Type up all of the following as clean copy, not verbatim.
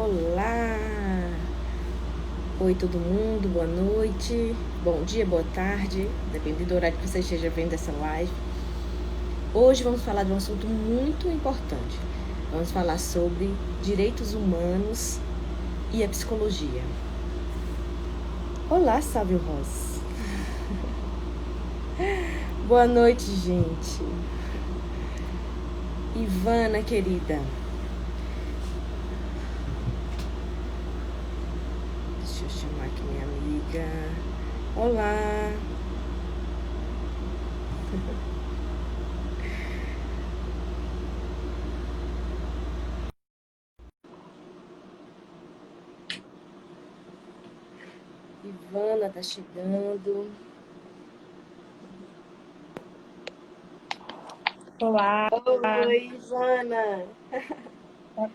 Olá! Oi todo mundo, boa noite, bom dia, boa tarde, dependendo do horário que você esteja vendo essa live. Hoje vamos falar de um assunto muito importante. Vamos falar sobre direitos humanos e a psicologia. Olá, Sávio Ross. Boa noite, gente. Ivana, querida. Deixa eu chamar aqui minha amiga. Olá. Ivana tá chegando. Olá. Oi, Ivana. Tá me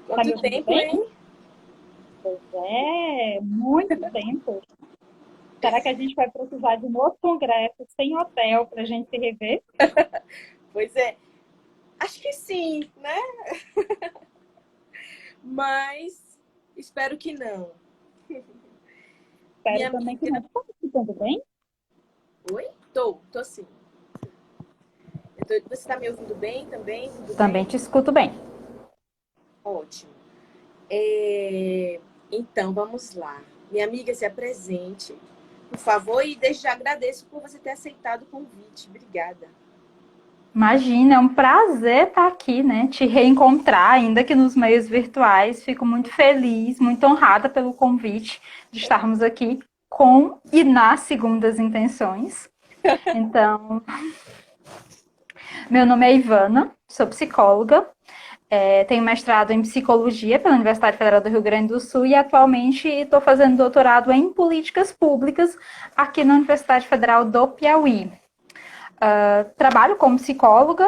Quanto ouvindo tempo, bem? hein? Pois é, muito tempo. Será que a gente vai precisar de um outro congresso sem hotel para a gente se rever? Pois é, acho que sim, né? Mas espero que não. Espero Minha também que não. amiga. Tá me escutando bem? Oi? Tô sim. Você tá me ouvindo bem também? Tudo Também bem? te escuto bem. Ótimo. É, Então, vamos lá. Minha amiga, se apresente, por favor, e desde já agradeço por você ter aceitado o convite. Obrigada. Imagina, é um prazer estar aqui, né? Te reencontrar, ainda que nos meios virtuais. Fico muito feliz, muito honrada pelo convite de estarmos aqui com e nas segundas intenções. Então, meu nome é Ivana, sou psicóloga. Tenho mestrado em psicologia pela Universidade Federal do Rio Grande do Sul e atualmente estou fazendo doutorado em políticas públicas aqui na Universidade Federal do Piauí. Trabalho como psicóloga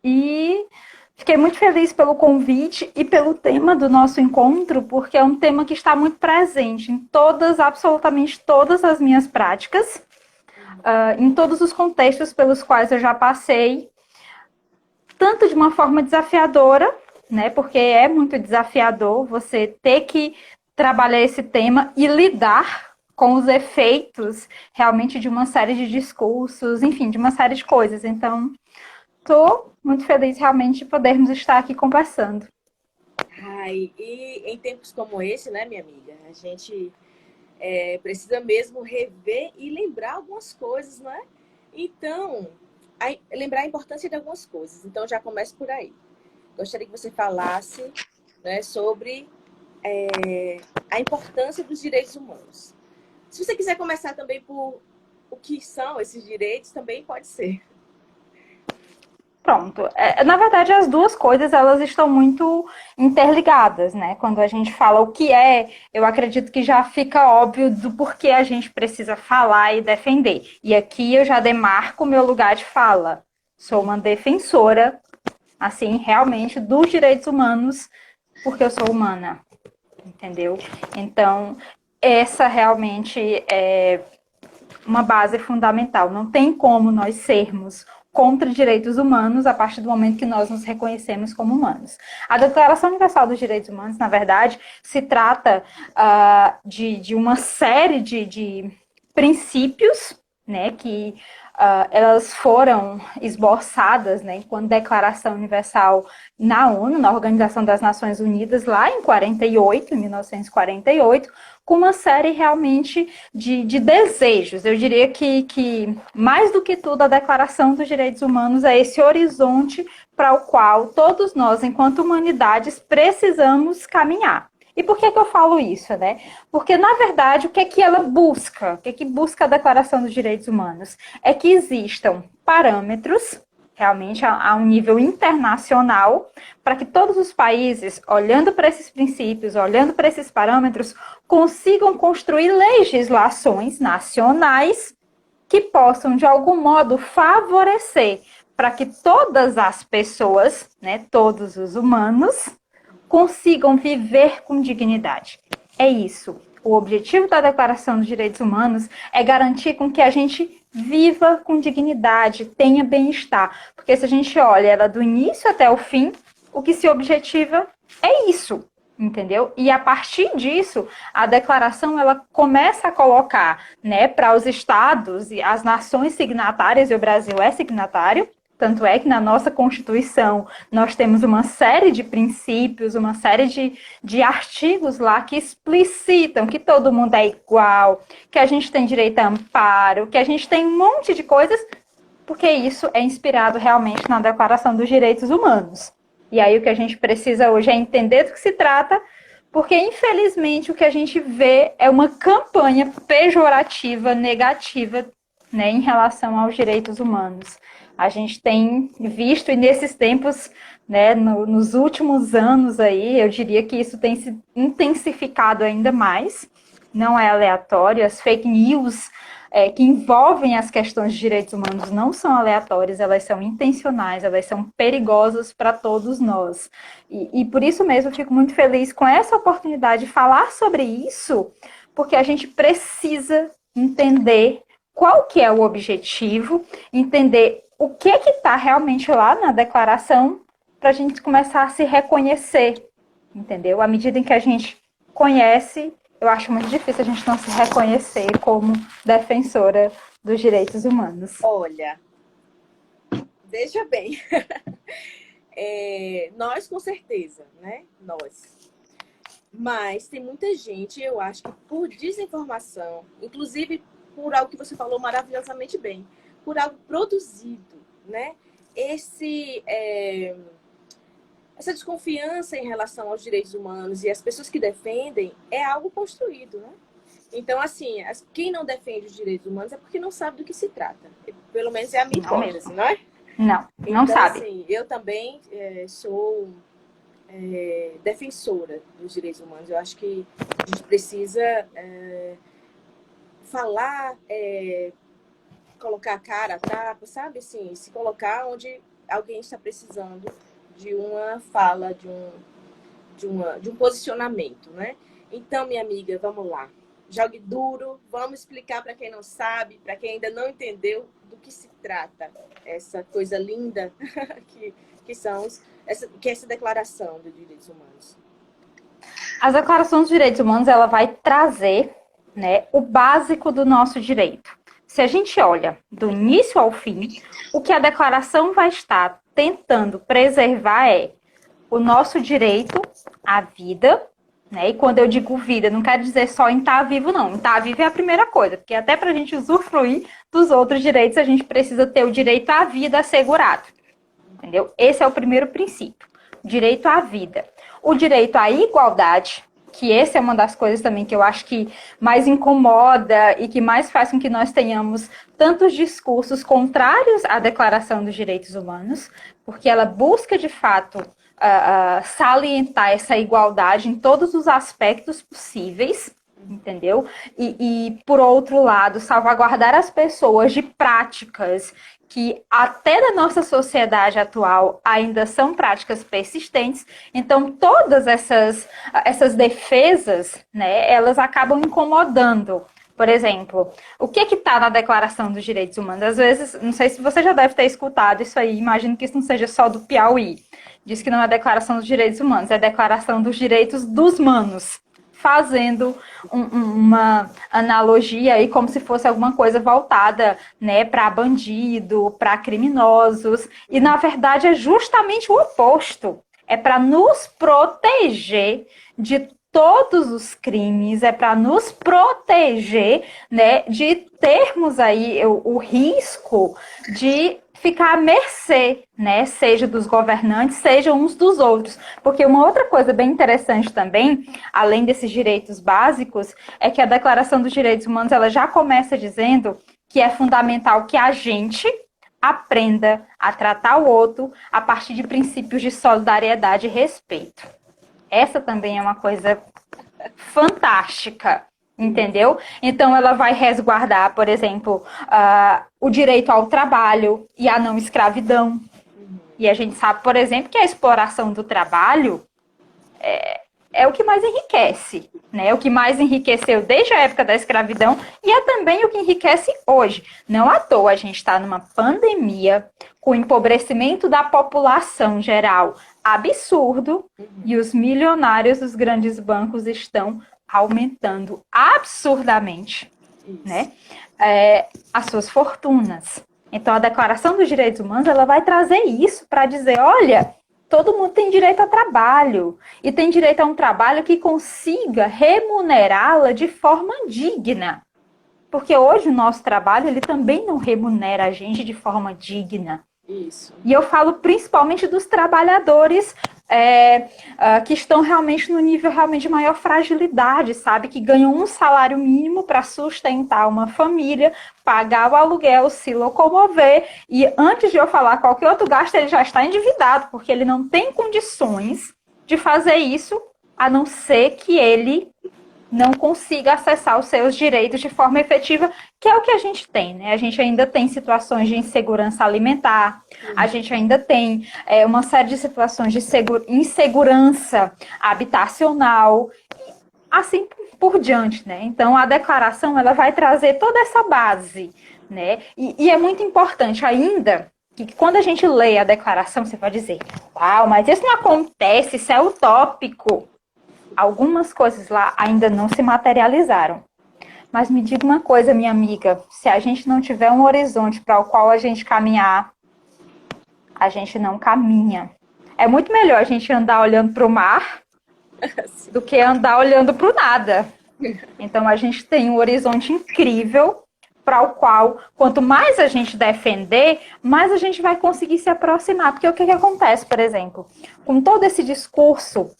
e fiquei muito feliz pelo convite e pelo tema do nosso encontro, porque é um tema que está muito presente em todas, absolutamente todas as minhas práticas, em todos os contextos pelos quais eu já passei, tanto de uma forma desafiadora, né? Porque é muito desafiador você ter que trabalhar esse tema e lidar com os efeitos realmente de uma série de discursos, enfim, de uma série de coisas. Então, estou muito feliz realmente de podermos estar aqui conversando. Ai, e em tempos como esse, né, minha amiga, a gente precisa mesmo rever e lembrar algumas coisas, não é? Então, lembrar a importância de algumas coisas. Então, já começo por aí. Gostaria que você falasse, né, sobre a importância dos direitos humanos. Se você quiser começar também por o que são esses direitos, também pode ser. Pronto. Na verdade, as duas coisas elas estão muito interligadas, né? Quando a gente fala o que é, eu acredito que já fica óbvio do porquê a gente precisa falar e defender. E aqui eu já demarco o meu lugar de fala. Sou uma defensora, assim, realmente, dos direitos humanos, porque eu sou humana, entendeu? Então, essa realmente é uma base fundamental. Não tem como nós sermos contra direitos humanos a partir do momento que nós nos reconhecemos como humanos. A Declaração Universal dos Direitos Humanos, na verdade, se trata de uma série de princípios, né, que elas foram esboçadas, né, enquanto Declaração Universal na ONU, na Organização das Nações Unidas, lá em 48, em 1948, com uma série realmente de desejos. Eu diria que, mais do que tudo, a Declaração dos Direitos Humanos é esse horizonte para o qual todos nós, enquanto humanidades, precisamos caminhar. E por que eu falo isso, né? Porque, na verdade, o que é que ela busca? O que é que busca a Declaração dos Direitos Humanos? É que existam parâmetros, realmente a um nível internacional, para que todos os países, olhando para esses princípios, olhando para esses parâmetros, consigam construir legislações nacionais que possam, de algum modo, favorecer para que todas as pessoas, né, todos os humanos, consigam viver com dignidade. É isso. O objetivo da Declaração dos Direitos Humanos é garantir com que a gente viva com dignidade, tenha bem-estar. Porque se a gente olha ela do início até o fim, o que se objetiva é isso. entendeu? E a partir disso, a declaração ela começa a colocar, né, para os estados e as nações signatárias, e o Brasil é signatário, tanto é que na nossa Constituição nós temos uma série de princípios, uma série de artigos lá que explicitam que todo mundo é igual, que a gente tem direito a amparo, que a gente tem um monte de coisas, porque isso é inspirado realmente na Declaração dos Direitos Humanos. E aí o que a gente precisa hoje é entender do que se trata, porque infelizmente o que a gente vê é uma campanha pejorativa, negativa, né, em relação aos direitos humanos. A gente tem visto, e nesses tempos, né, nos últimos anos aí, eu diria que isso tem se intensificado ainda mais, não é aleatório, as fake news que envolvem as questões de direitos humanos não são aleatórias, elas são intencionais, elas são perigosas para todos nós. E por isso mesmo eu fico muito feliz com essa oportunidade de falar sobre isso, porque a gente precisa entender qual que é o objetivo, entender o que está realmente lá na declaração, para a gente começar a se reconhecer, entendeu? À medida em que a gente conhece, eu acho muito difícil a gente não se reconhecer como defensora dos direitos humanos. Olha, veja bem, nós com certeza, né? Nós. Mas tem muita gente, eu acho que por desinformação, inclusive por algo que você falou maravilhosamente bem, por algo produzido, né? Essa desconfiança em relação aos direitos humanos e as pessoas que defendem é algo construído, né? Então, assim, quem não defende os direitos humanos é porque não sabe do que se trata. Pelo menos é a minha hipótese, não é? Não então, sabe. Assim, eu também sou defensora dos direitos humanos. Eu acho que a gente precisa falar, colocar a cara a tapa, sabe? Assim, se colocar onde alguém está precisando de uma fala, de um posicionamento, né? Então, minha amiga, vamos lá. Jogue duro, vamos explicar para quem não sabe, para quem ainda não entendeu do que se trata essa coisa linda que é essa declaração dos direitos humanos. A Declaração dos Direitos Humanos ela vai trazer, né, o básico do nosso direito. Se a gente olha do início ao fim, o que a declaração vai estar tentando preservar é o nosso direito à vida, né? E quando eu digo vida, não quero dizer só em estar vivo, não. Em estar vivo é a primeira coisa, porque até para a gente usufruir dos outros direitos, a gente precisa ter o direito à vida assegurado. Entendeu? Esse é o primeiro princípio. Direito à vida. O direito à igualdade, que essa é uma das coisas também que eu acho que mais incomoda e que mais faz com que nós tenhamos tantos discursos contrários à Declaração dos Direitos Humanos, porque ela busca, de fato, salientar essa igualdade em todos os aspectos possíveis, entendeu? E, por outro lado, salvaguardar as pessoas de práticas que até na nossa sociedade atual ainda são práticas persistentes. Então, todas essas defesas, né, elas acabam incomodando. Por exemplo, o que está na Declaração dos Direitos Humanos? Às vezes, não sei se você já deve ter escutado isso aí, imagino que isso não seja só do Piauí. Diz que não é Declaração dos Direitos Humanos, é Declaração dos Direitos dos Manos, fazendo uma analogia aí como se fosse alguma coisa voltada, né, para bandido, para criminosos, e na verdade é justamente o oposto. É para nos proteger de todos os crimes, é para nos proteger, né, de termos aí o risco de ficar à mercê, né, seja dos governantes, seja uns dos outros. Porque uma outra coisa bem interessante também, além desses direitos básicos, é que a Declaração dos Direitos Humanos ela já começa dizendo que é fundamental que a gente aprenda a tratar o outro a partir de princípios de solidariedade e respeito. Essa também é uma coisa fantástica, entendeu? Então, ela vai resguardar, por exemplo, o direito ao trabalho e à não escravidão. E a gente sabe, por exemplo, que a exploração do trabalho é o que mais enriquece, né? O que mais enriqueceu desde a época da escravidão e é também o que enriquece hoje. Não à toa a gente está numa pandemia com o empobrecimento da população geral absurdo e os milionários dos grandes bancos estão aumentando absurdamente, Isso. né? As suas fortunas. Então, a Declaração dos Direitos Humanos ela vai trazer isso para dizer, olha, todo mundo tem direito a trabalho e tem direito a um trabalho que consiga remunerá-la de forma digna. Porque hoje o nosso trabalho ele também não remunera a gente de forma digna. Isso. E eu falo principalmente dos trabalhadores que estão realmente no nível realmente de maior fragilidade, sabe? Que ganham um salário mínimo para sustentar uma família, pagar o aluguel, se locomover. E antes de eu falar qualquer outro gasto, ele já está endividado, porque ele não tem condições de fazer isso, a não ser que ele não consiga acessar os seus direitos de forma efetiva, que é o que a gente tem, né? A gente ainda tem situações de insegurança alimentar, a gente ainda tem uma série de situações de insegurança habitacional, assim por diante, né? Então, a declaração, ela vai trazer toda essa base, né? E é muito importante ainda que quando a gente lê a declaração, você vai dizer, uau, mas isso não acontece, isso é utópico. Algumas coisas lá ainda não se materializaram. Mas me diga uma coisa, minha amiga, se a gente não tiver um horizonte para o qual a gente caminhar, a gente não caminha. É muito melhor a gente andar olhando para o mar do que andar olhando para o nada. Então a gente tem um horizonte incrível para o qual, quanto mais a gente defender, mais a gente vai conseguir se aproximar. Porque o que acontece, por exemplo, com todo esse discurso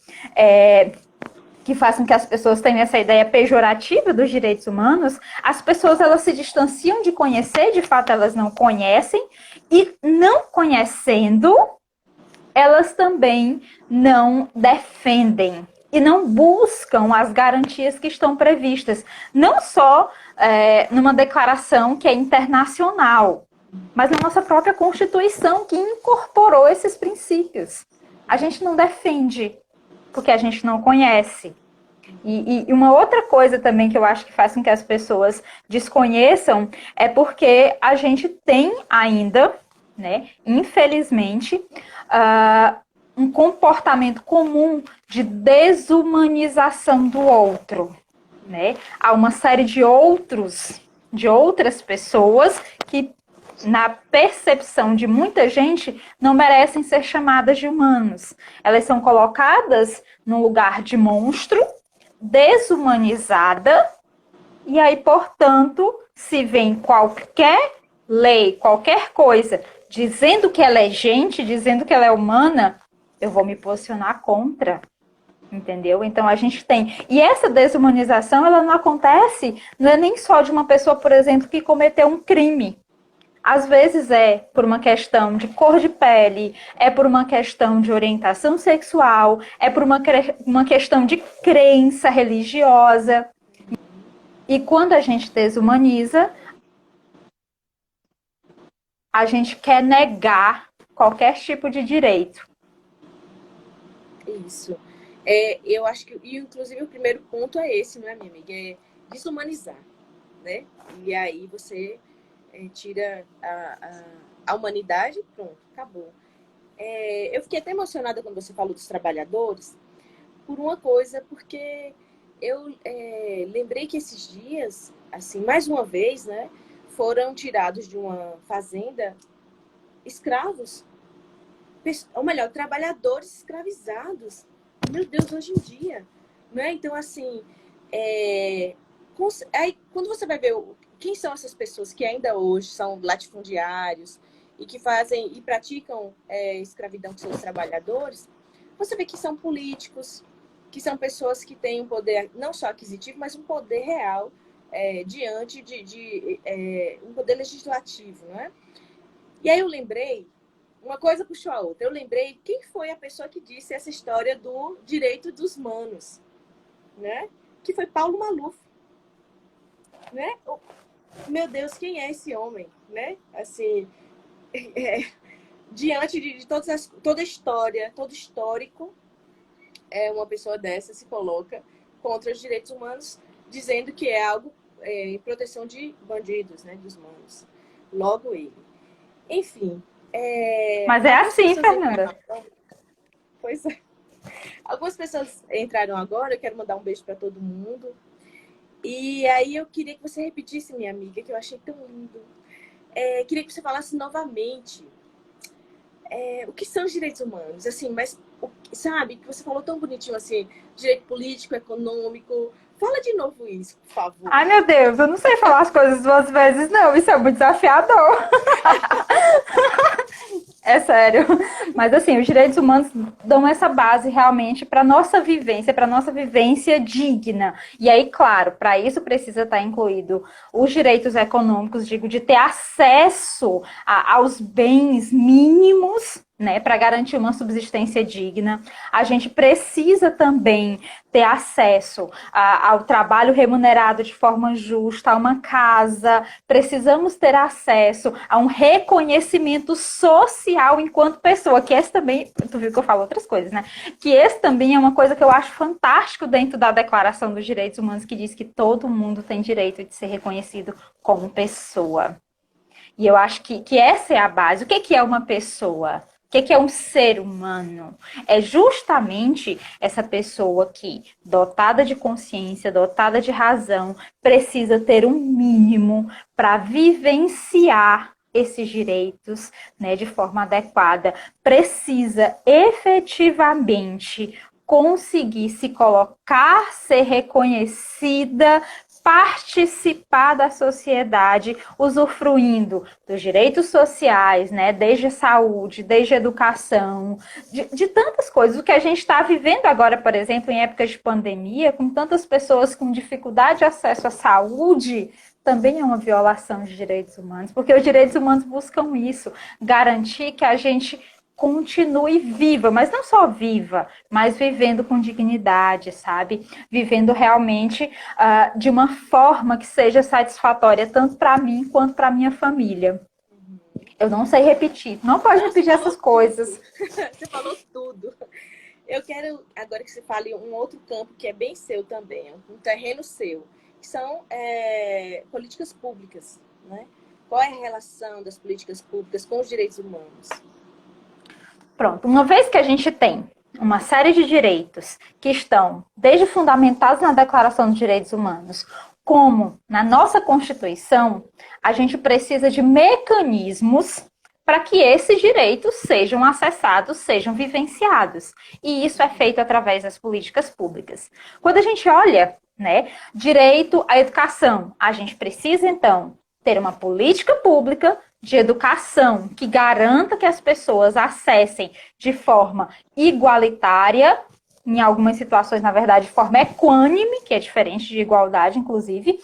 que faz com que as pessoas tenham essa ideia pejorativa dos direitos humanos, as pessoas elas se distanciam de conhecer, de fato elas não conhecem, e não conhecendo, elas também não defendem e não buscam as garantias que estão previstas, não só numa declaração que é internacional, mas na nossa própria Constituição, que incorporou esses princípios. A gente não defende, porque a gente não conhece. E uma outra coisa também que eu acho que faz com que as pessoas desconheçam é porque a gente tem ainda, né, infelizmente, um comportamento comum de desumanização do outro, né? Há uma série de outras pessoas que na percepção de muita gente, não merecem ser chamadas de humanos. Elas são colocadas no lugar de monstro, desumanizada, e aí, portanto, se vem qualquer lei, qualquer coisa, dizendo que ela é gente, dizendo que ela é humana, eu vou me posicionar contra. Entendeu? Então a gente tem. E essa desumanização, ela não acontece, não é nem só de uma pessoa, por exemplo, que cometeu um crime. Às vezes é por uma questão de cor de pele, é por uma questão de orientação sexual, é por uma questão de crença religiosa. E quando a gente desumaniza, a gente quer negar qualquer tipo de direito. Isso. Eu acho que, e inclusive, o primeiro ponto é esse, não é, minha amiga? É desumanizar, né? E aí você tira a humanidade, pronto, acabou. Eu fiquei até emocionada quando você falou dos trabalhadores, por uma coisa, porque eu lembrei que esses dias, assim, mais uma vez, né, foram tirados de uma fazenda escravos, ou melhor, trabalhadores escravizados. Meu Deus, hoje em dia, né? Então, assim, aí, quando você vai ver quem são essas pessoas que ainda hoje são latifundiários e que fazem e praticam escravidão com seus trabalhadores, você vê que são políticos, que são pessoas que têm um poder não só aquisitivo, mas um poder real diante de um poder legislativo, não é? E aí eu lembrei, uma coisa puxou a outra, eu lembrei quem foi a pessoa que disse essa história do direito dos manos, né? Que foi Paulo Maluf, né? Meu Deus, quem é esse homem, né? Assim, diante de toda a história, todo histórico, uma pessoa dessa se coloca contra os direitos humanos, dizendo que é algo em proteção de bandidos, né, dos manos. Logo ele. Enfim. Mas é assim, Fernanda. Pois é. Algumas pessoas entraram agora, eu quero mandar um beijo para todo mundo. E aí eu queria que você repetisse, minha amiga, que eu achei tão lindo. Queria que você falasse novamente o que são os direitos humanos, assim, mas sabe, que você falou tão bonitinho assim, direito político, econômico. Fala de novo isso, por favor. Ai, meu Deus, eu não sei falar as coisas duas vezes, não. Isso é muito desafiador. É sério. Mas, assim, os direitos humanos dão essa base realmente para nossa vivência digna. E aí, claro, para isso precisa estar incluído os direitos econômicos, digo, de ter acesso aos bens mínimos, né, para garantir uma subsistência digna. A gente precisa também ter acesso ao trabalho remunerado de forma justa, a uma casa. Precisamos ter acesso a um reconhecimento social enquanto pessoa, que esse também, tu viu que eu falo outras coisas, né? Que esse também é uma coisa que eu acho fantástico dentro da Declaração dos Direitos Humanos, que diz que todo mundo tem direito de ser reconhecido como pessoa. E eu acho que essa é a base. O que é uma pessoa? O que é um ser humano? É justamente essa pessoa que, dotada de consciência, dotada de razão, precisa ter um mínimo para vivenciar esses direitos, né, de forma adequada. Precisa efetivamente conseguir se colocar, ser reconhecida, participar da sociedade, usufruindo dos direitos sociais, né? Desde a saúde, desde a educação, de tantas coisas. O que a gente está vivendo agora, por exemplo, em épocas de pandemia, com tantas pessoas com dificuldade de acesso à saúde, também é uma violação de direitos humanos, porque os direitos humanos buscam isso, garantir que a gente continue viva, mas não só viva, mas vivendo com dignidade, sabe? Vivendo realmente de uma forma que seja satisfatória tanto para mim quanto para minha família. Eu não sei repetir, não pode repetir essas coisas. Você falou tudo. Eu quero agora que você fale um outro campo que é bem seu também, um terreno seu, que são políticas públicas, né? Qual é a relação das políticas públicas com os direitos humanos? Pronto, uma vez que a gente tem uma série de direitos que estão desde fundamentados na Declaração dos Direitos Humanos, como na nossa Constituição, a gente precisa de mecanismos para que esses direitos sejam acessados, sejam vivenciados. E isso é feito através das políticas públicas. Quando a gente olha, né, direito à educação, a gente precisa, então, ter uma política pública de educação que garanta que as pessoas acessem de forma igualitária, em algumas situações, na verdade, de forma equânime, que é diferente de igualdade, inclusive,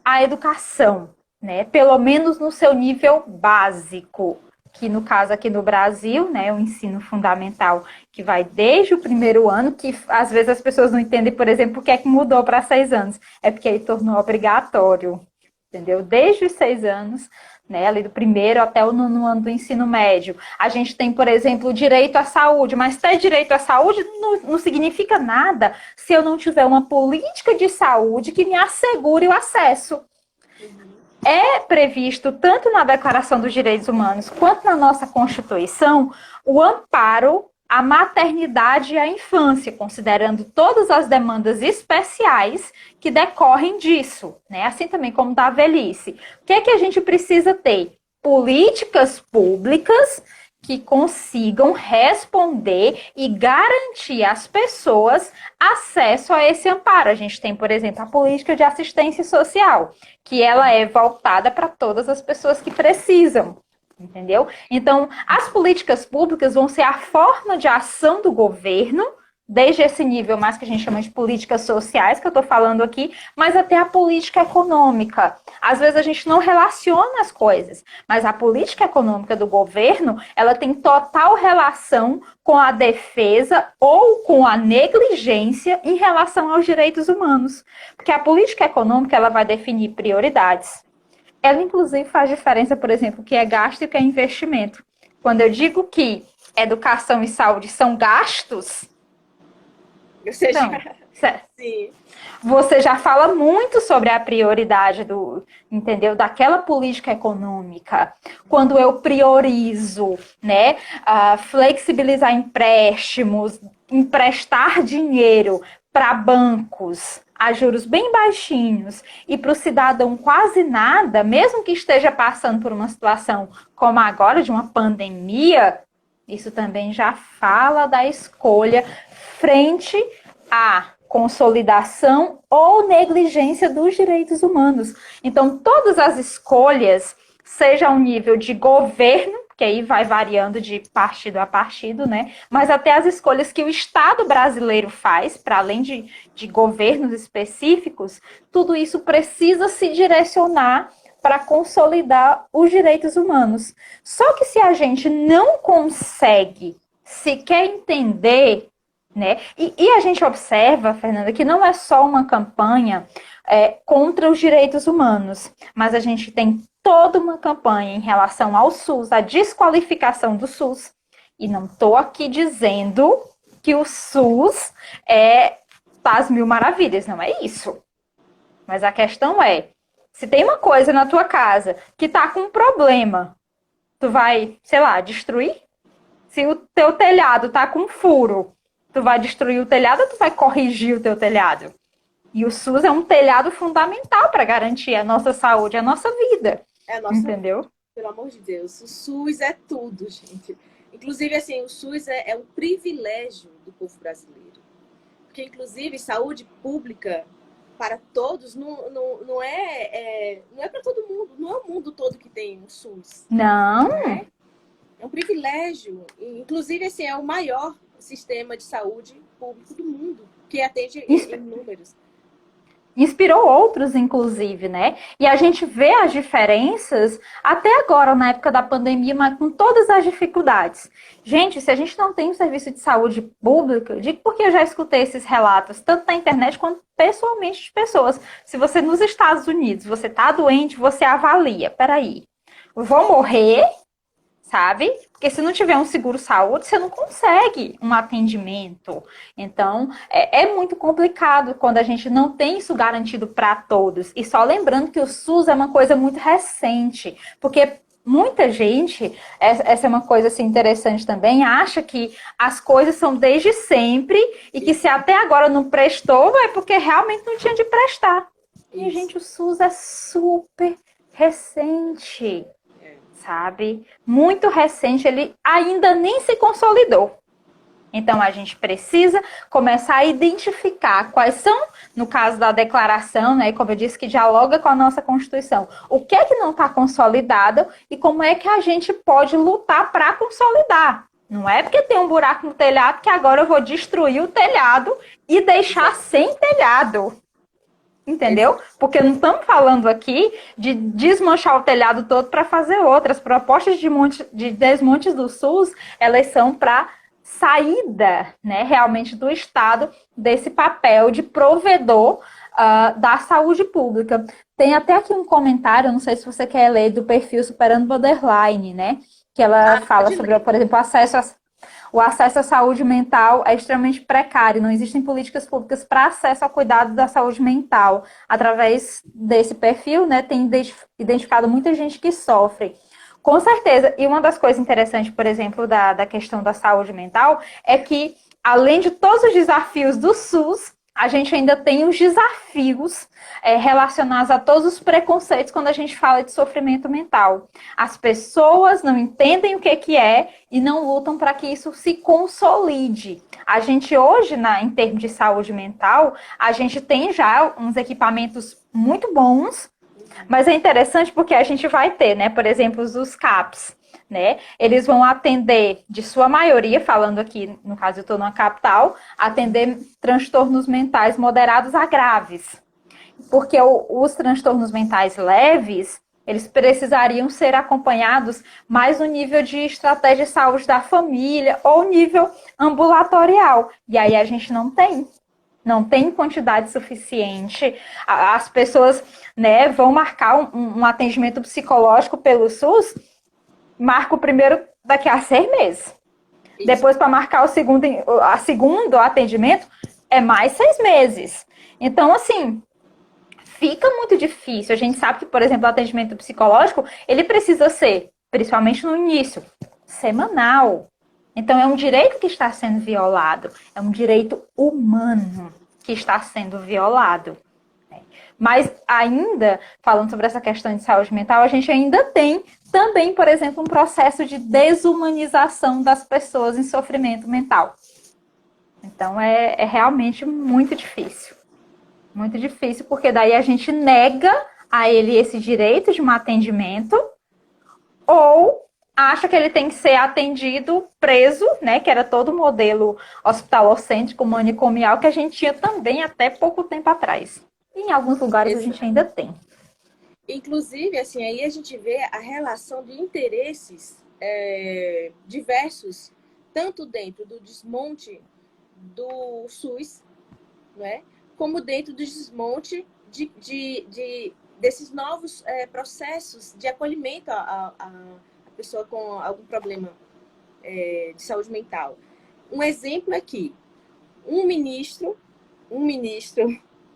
a educação, né? Pelo menos no seu nível básico, que no caso aqui no Brasil, né, o ensino fundamental, que vai desde o primeiro ano, que às vezes as pessoas não entendem, por exemplo, por que é que mudou para 6 anos. É porque ele tornou obrigatório, entendeu? Desde os 6 anos, né, ali do primeiro até o 9º ano do ensino médio. A gente tem, por exemplo, o direito à saúde, mas ter direito à saúde não significa nada se eu não tiver uma política de saúde que me assegure o acesso. É previsto, tanto na Declaração dos Direitos Humanos quanto na nossa Constituição, o amparo à maternidade e à infância, considerando todas as demandas especiais que decorrem disso, né? Assim também como da velhice. O que é que a gente precisa ter? Políticas públicas que consigam responder e garantir às pessoas acesso a esse amparo. A gente tem, por exemplo, a política de assistência social, que ela é voltada para todas as pessoas que precisam, entendeu? Então, as políticas públicas vão ser a forma de ação do governo, desde esse nível mais que a gente chama de políticas sociais, que eu estou falando aqui, mas até a política econômica. Às vezes a gente não relaciona as coisas, mas a política econômica do governo, ela tem total relação com a defesa ou com a negligência em relação aos direitos humanos. Porque a política econômica, ela vai definir prioridades. Ela, inclusive, faz diferença, por exemplo, o que é gasto e o que é investimento. Quando eu digo que educação e saúde são gastos, Você já... Então, certo. Sim. Você já fala muito sobre a prioridade entendeu? Daquela política econômica. Quando eu priorizo, né, flexibilizar empréstimos, emprestar dinheiro para bancos a juros bem baixinhos e para o cidadão quase nada, mesmo que esteja passando por uma situação como agora de uma pandemia, isso também já fala da escolha frente à consolidação ou negligência dos direitos humanos. Então, todas as escolhas, seja ao nível de governo, que aí vai variando de partido a partido, né? Mas até as escolhas que o Estado brasileiro faz, para além de governos específicos, tudo isso precisa se direcionar para consolidar os direitos humanos. Só que se a gente não consegue sequer entender, né? E a gente observa, Fernanda, que não é só uma campanha contra os direitos humanos, mas a gente tem toda uma campanha em relação ao SUS, a desqualificação do SUS. E não estou aqui dizendo que o SUS faz mil maravilhas, não é isso. Mas a questão é, se tem uma coisa na tua casa que está com um problema, tu vai, sei lá, destruir? Se o teu telhado está com um furo, tu vai destruir o telhado ou tu vai corrigir o teu telhado? E o SUS é um telhado fundamental para garantir a nossa saúde, a nossa vida. É a nossa... Entendeu? Pelo amor de Deus, o SUS é tudo, gente. Inclusive, assim, o SUS é um privilégio do povo brasileiro. Porque, inclusive, saúde pública para todos não é para todo mundo. Não é o mundo todo que tem um SUS. Não. É um privilégio. Inclusive, assim, é o maior sistema de saúde público do mundo, que atende em números. Inspirou outros, inclusive, né? E a gente vê as diferenças até agora, na época da pandemia, mas com todas as dificuldades. Gente, se a gente não tem um serviço de saúde pública, digo porque eu já escutei esses relatos, tanto na internet quanto pessoalmente de pessoas. Se você nos Estados Unidos, você tá doente, você avalia. Peraí, vou morrer, sabe? Porque se não tiver um seguro-saúde, você não consegue um atendimento. Então, é muito complicado quando a gente não tem isso garantido para todos. E só lembrando que o SUS é uma coisa muito recente, porque muita gente, essa é uma coisa assim, interessante também, acha que as coisas são desde sempre e que se até agora não prestou, é porque realmente não tinha de prestar. E, gente, o SUS é super recente. Sabe? Muito recente, ele ainda nem se consolidou. Então, a gente precisa começar a identificar quais são, no caso da declaração, né, como eu disse, que dialoga com a nossa Constituição, o que é que não está consolidado e como é que a gente pode lutar para consolidar. Não é porque tem um buraco no telhado que agora eu vou destruir o telhado e deixar sem telhado. Entendeu? Porque não estamos falando aqui de desmanchar o telhado todo para fazer outras. Propostas de desmontes do SUS, elas são para saída, né, realmente do Estado desse papel de provedor da saúde pública. Tem até aqui um comentário, não sei se você quer ler, do perfil Superando Borderline, né? Que ela fala sobre, por exemplo, o acesso à saúde mental é extremamente precário. Não existem políticas públicas para acesso ao cuidado da saúde mental. Através desse perfil, né, tem identificado muita gente que sofre. Com certeza. E uma das coisas interessantes, por exemplo, da questão da saúde mental, é que, além de todos os desafios do SUS, a gente ainda tem os desafios relacionados a todos os preconceitos quando a gente fala de sofrimento mental. As pessoas não entendem o que é e não lutam para que isso se consolide. A gente hoje, em termos de saúde mental, a gente tem já uns equipamentos muito bons, mas é interessante porque a gente vai ter, né, por exemplo, os CAPs. Né? Eles vão atender, de sua maioria, falando aqui, no caso eu estou numa capital, atender transtornos mentais moderados a graves. Porque os transtornos mentais leves, eles precisariam ser acompanhados mais no nível de estratégia de saúde da família ou nível ambulatorial. E aí a gente não tem. Não tem quantidade suficiente. As pessoas, né, vão marcar um atendimento psicológico pelo SUS, marca o primeiro daqui a 6 meses. Isso. Depois, para marcar o segundo atendimento, é mais 6 meses. Então, assim, fica muito difícil. A gente sabe que, por exemplo, o atendimento psicológico, ele precisa ser, principalmente no início, semanal. Então, é um direito que está sendo violado. É um direito humano que está sendo violado. Mas ainda, falando sobre essa questão de saúde mental, a gente ainda tem também, por exemplo, um processo de desumanização das pessoas em sofrimento mental. Então, é realmente muito difícil. Muito difícil, porque daí a gente nega a ele esse direito de um atendimento ou acha que ele tem que ser atendido preso, né, que era todo o modelo hospitalocêntrico, manicomial, que a gente tinha também até pouco tempo atrás. E em alguns lugares a gente ainda tem. Inclusive, assim, aí a gente vê a relação de interesses diversos, tanto dentro do desmonte do SUS, né, como dentro do desmonte desses novos processos de acolhimento à pessoa com algum problema de saúde mental. Um exemplo é que um ministro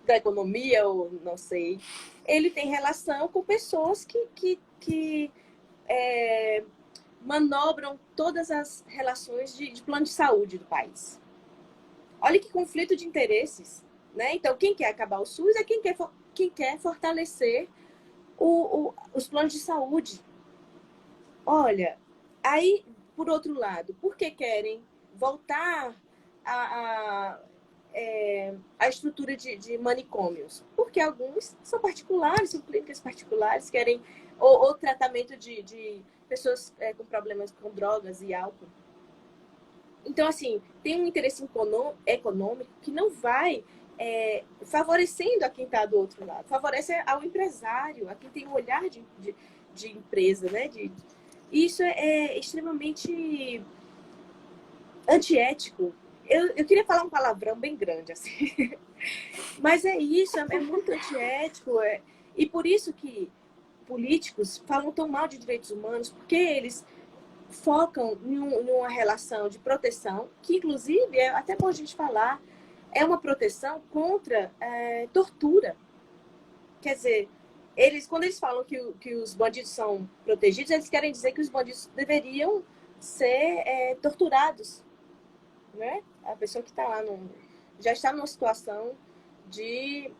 da economia, ou não sei, ele tem relação com pessoas que manobram todas as relações de plano de saúde do país. Olha que conflito de interesses, né? Então, quem quer acabar o SUS é quem quer fortalecer os planos de saúde. Olha, aí, por outro lado, por que querem voltar a estrutura de manicômios? Porque alguns são particulares, são clínicas particulares, querem ou tratamento de pessoas com problemas com drogas e álcool. Então, assim, tem um interesse econômico que não vai favorecendo a quem está do outro lado. Favorece ao empresário, a quem tem um olhar de empresa, né? Isso é extremamente antiético. Eu queria falar um palavrão bem grande, assim. Mas é isso, é muito antiético. E por isso que políticos falam tão mal de direitos humanos, porque eles focam numa relação de proteção, que inclusive, é até bom a gente falar, é uma proteção contra tortura. Quer dizer, quando eles falam que os bandidos são protegidos, eles querem dizer que os bandidos deveriam ser torturados, né? A pessoa que está lá já está numa situação de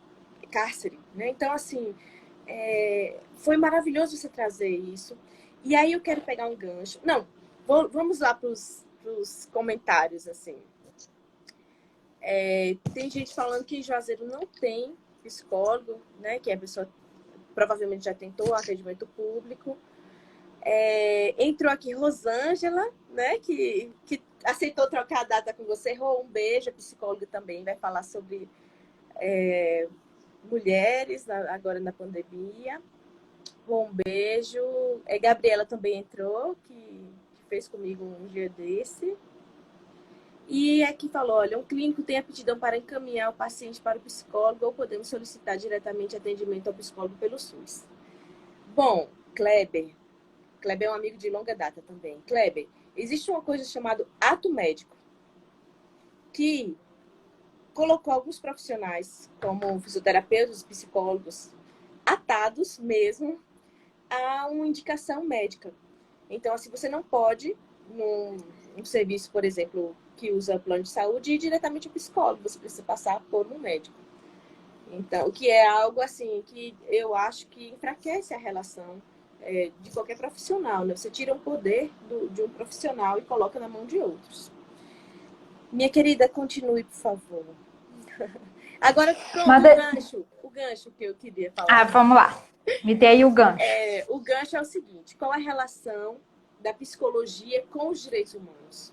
cárcere, né? Então, assim, foi maravilhoso você trazer isso. E aí eu quero pegar um gancho. Não, vamos lá para os comentários, assim. Tem gente falando que em Juazeiro não tem psicólogo, né? Que a pessoa provavelmente já tentou atendimento público. Entrou aqui Rosângela, né? Que aceitou trocar a data com você. Rô, um beijo. A psicóloga também vai falar sobre mulheres agora na pandemia. Um beijo. Gabriela também entrou, que fez comigo um dia desse. E aqui falou, olha, um clínico tem aptidão para encaminhar o paciente para o psicólogo ou podemos solicitar diretamente atendimento ao psicólogo pelo SUS. Bom, Kleber é um amigo de longa data também. Kleber, existe uma coisa chamada ato médico, que colocou alguns profissionais, como fisioterapeutas, psicólogos, atados mesmo a uma indicação médica. Então, assim, você não pode, num serviço, por exemplo, que usa plano de saúde, ir diretamente ao psicólogo. Você precisa passar por um médico. Então, o que é algo, assim, que eu acho que enfraquece a relação de qualquer profissional, né? Você tira o poder de um profissional e coloca na mão de outros. Minha querida, continue, por favor. Agora, pronto, o gancho que eu queria falar. Vamos lá. Me dê aí o gancho. O gancho é o seguinte: qual a relação da psicologia com os direitos humanos?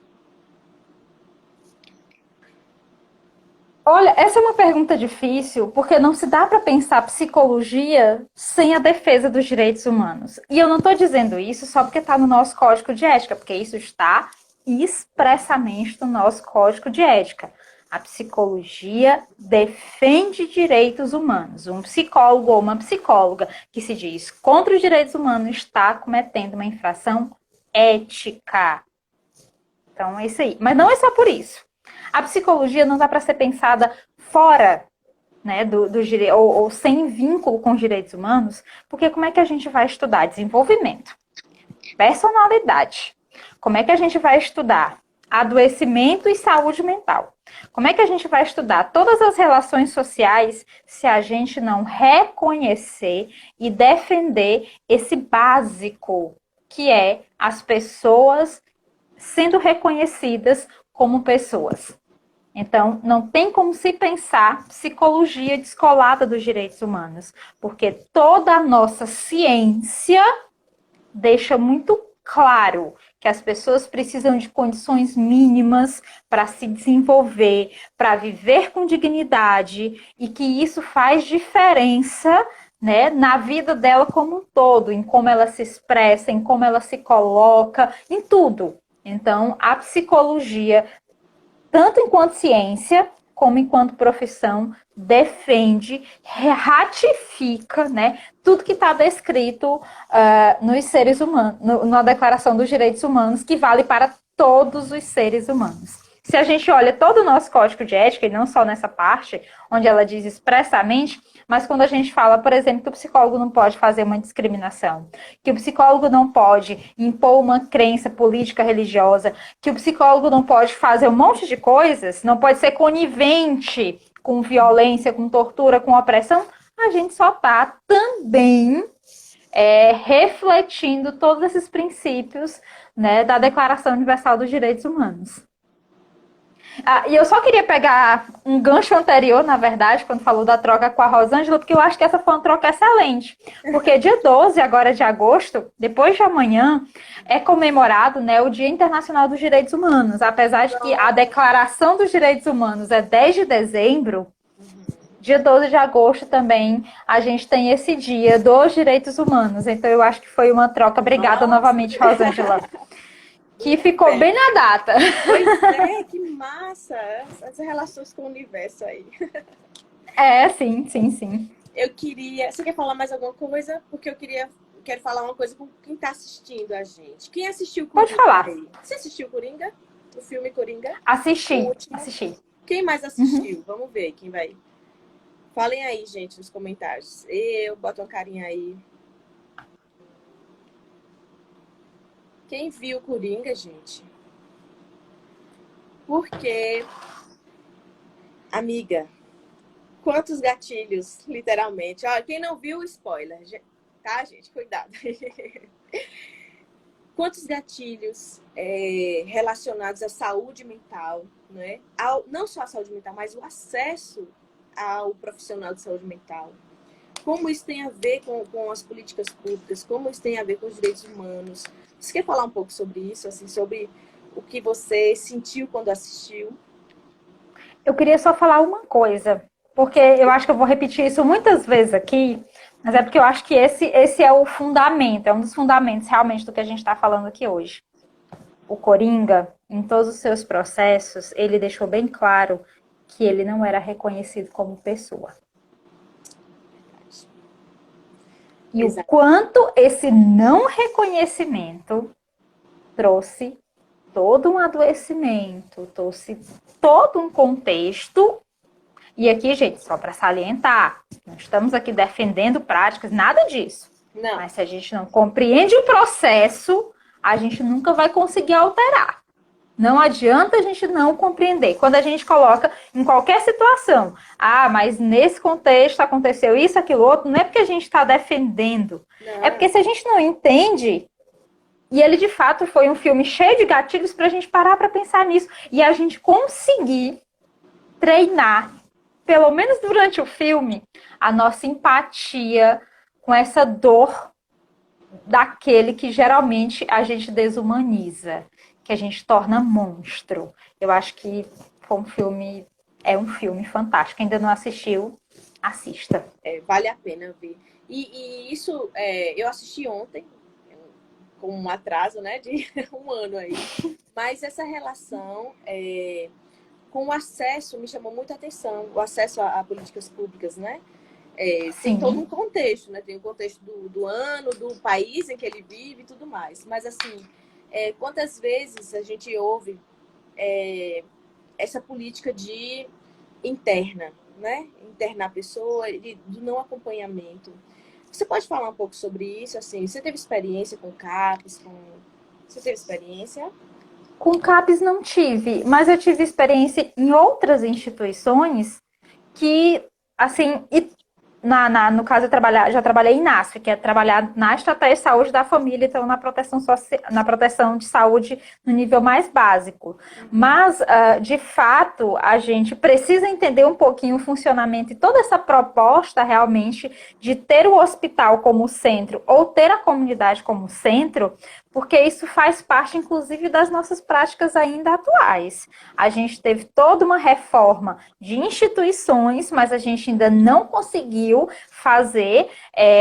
Olha, essa é uma pergunta difícil, porque não se dá para pensar psicologia sem a defesa dos direitos humanos. E eu não estou dizendo isso só porque está no nosso código de ética, porque isso está expressamente no nosso código de ética. A psicologia defende direitos humanos. Um psicólogo ou uma psicóloga que se diz contra os direitos humanos está cometendo uma infração ética. Então, é isso aí. Mas não é só por isso. A psicologia não dá para ser pensada fora, né, ou sem vínculo com os direitos humanos, porque como é que a gente vai estudar desenvolvimento, personalidade? Como é que a gente vai estudar adoecimento e saúde mental? Como é que a gente vai estudar todas as relações sociais se a gente não reconhecer e defender esse básico que é as pessoas sendo reconhecidas como pessoas? Então, não tem como se pensar psicologia descolada dos direitos humanos, porque toda a nossa ciência deixa muito claro que as pessoas precisam de condições mínimas para se desenvolver, para viver com dignidade e que isso faz diferença, né, na vida dela como um todo, em como ela se expressa, em como ela se coloca, em tudo. Então, a psicologia, tanto enquanto ciência, como enquanto profissão, defende, ratifica, né, tudo que está descrito nos seres humanos, na Declaração dos Direitos Humanos, que vale para todos os seres humanos. Se a gente olha todo o nosso código de ética, e não só nessa parte, onde ela diz expressamente, mas quando a gente fala, por exemplo, que o psicólogo não pode fazer uma discriminação, que o psicólogo não pode impor uma crença política religiosa, que o psicólogo não pode fazer um monte de coisas, não pode ser conivente com violência, com tortura, com opressão, a gente só está também refletindo todos esses princípios, né, da Declaração Universal dos Direitos Humanos. E eu só queria pegar um gancho anterior, na verdade, quando falou da troca com a Rosângela, porque eu acho que essa foi uma troca excelente. Porque dia 12, agora de agosto, depois de amanhã, é comemorado, né, o Dia Internacional dos Direitos Humanos. Apesar de que a Declaração dos Direitos Humanos é 10 de dezembro, dia 12 de agosto também a gente tem esse dia dos direitos humanos. Então eu acho que foi uma troca. Obrigada novamente, Rosângela. Que ficou bem na data. Pois é, que massa! As relações com o universo aí. Sim. Eu queria... Você quer falar mais alguma coisa? Porque quero falar uma coisa com quem está assistindo a gente. Quem assistiu Coringa? Pode falar. Aí? Você assistiu Coringa? O filme Coringa? Assisti. Quem mais assistiu? Vamos ver quem vai. Falem aí, gente, nos comentários. Bota uma carinha aí. Quem viu Coringa, gente? Porque, amiga, quantos gatilhos, literalmente. Olha, quem não viu, spoiler, tá, gente? Cuidado. Quantos gatilhos relacionados à saúde mental, né? Não só a saúde mental, mas o acesso ao profissional de saúde mental. Como isso tem a ver com as políticas públicas, como isso tem a ver com os direitos humanos. Você quer falar um pouco sobre isso, assim, sobre o que você sentiu quando assistiu? Eu queria só falar uma coisa, porque eu acho que eu vou repetir isso muitas vezes aqui, mas é porque eu acho que esse é o fundamento, é um dos fundamentos realmente do que a gente está falando aqui hoje. O Coringa, em todos os seus processos, ele deixou bem claro que ele não era reconhecido como pessoa. E o quanto esse não reconhecimento trouxe todo um adoecimento, trouxe todo um contexto. E aqui, gente, só para salientar, não estamos aqui defendendo práticas, nada disso. Não. Mas se a gente não compreende o processo, a gente nunca vai conseguir alterar. Não adianta a gente não compreender. Quando a gente coloca em qualquer situação, mas nesse contexto aconteceu isso, aquilo, outro, não é porque a gente está defendendo. Não. É porque se a gente não entende, e ele de fato foi um filme cheio de gatilhos para a gente parar para pensar nisso. E a gente conseguir treinar, pelo menos durante o filme, a nossa empatia com essa dor daquele que geralmente a gente desumaniza, que a gente torna monstro. Eu acho que é um filme fantástico. Ainda não assistiu, assista. Vale a pena ver. E isso, eu assisti ontem, com um atraso, né, de um ano aí. Mas essa relação com o acesso me chamou muita atenção, o acesso a políticas públicas, né? Tem todo um contexto, né? Tem o contexto do ano, do país em que ele vive e tudo mais. Mas, assim, quantas vezes a gente ouve essa política de interna, né? Internar a pessoa, do não acompanhamento. Você pode falar um pouco sobre isso? Assim, você teve experiência com CAPES? Você teve experiência? Com CAPES não tive, mas eu tive experiência em outras instituições que, assim, no caso, já trabalhei em NASF, que é trabalhar na estratégia de saúde da família, então na proteção de saúde no nível mais básico. Mas, de fato, a gente precisa entender um pouquinho o funcionamento e toda essa proposta realmente de ter o hospital como centro ou ter a comunidade como centro, porque isso faz parte, inclusive, das nossas práticas ainda atuais. A gente teve toda uma reforma de instituições, mas a gente ainda não conseguiu fazer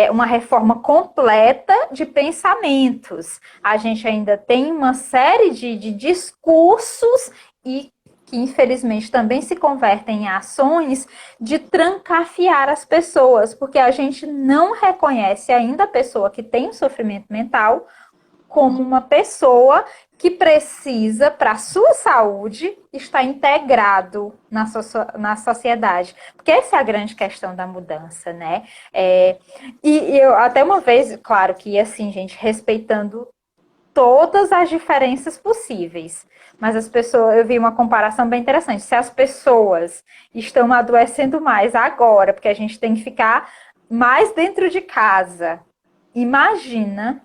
uma reforma completa de pensamentos. A gente ainda tem uma série de discursos e que infelizmente também se convertem em ações de trancafiar as pessoas, porque a gente não reconhece ainda a pessoa que tem um sofrimento mental como uma pessoa que precisa, para a sua saúde, estar integrado na sociedade. Porque essa é a grande questão da mudança, né? E eu, até uma vez, claro que, assim, gente, respeitando todas as diferenças possíveis. Mas as pessoas, eu vi uma comparação bem interessante. Se as pessoas estão adoecendo mais agora, porque a gente tem que ficar mais dentro de casa, imagina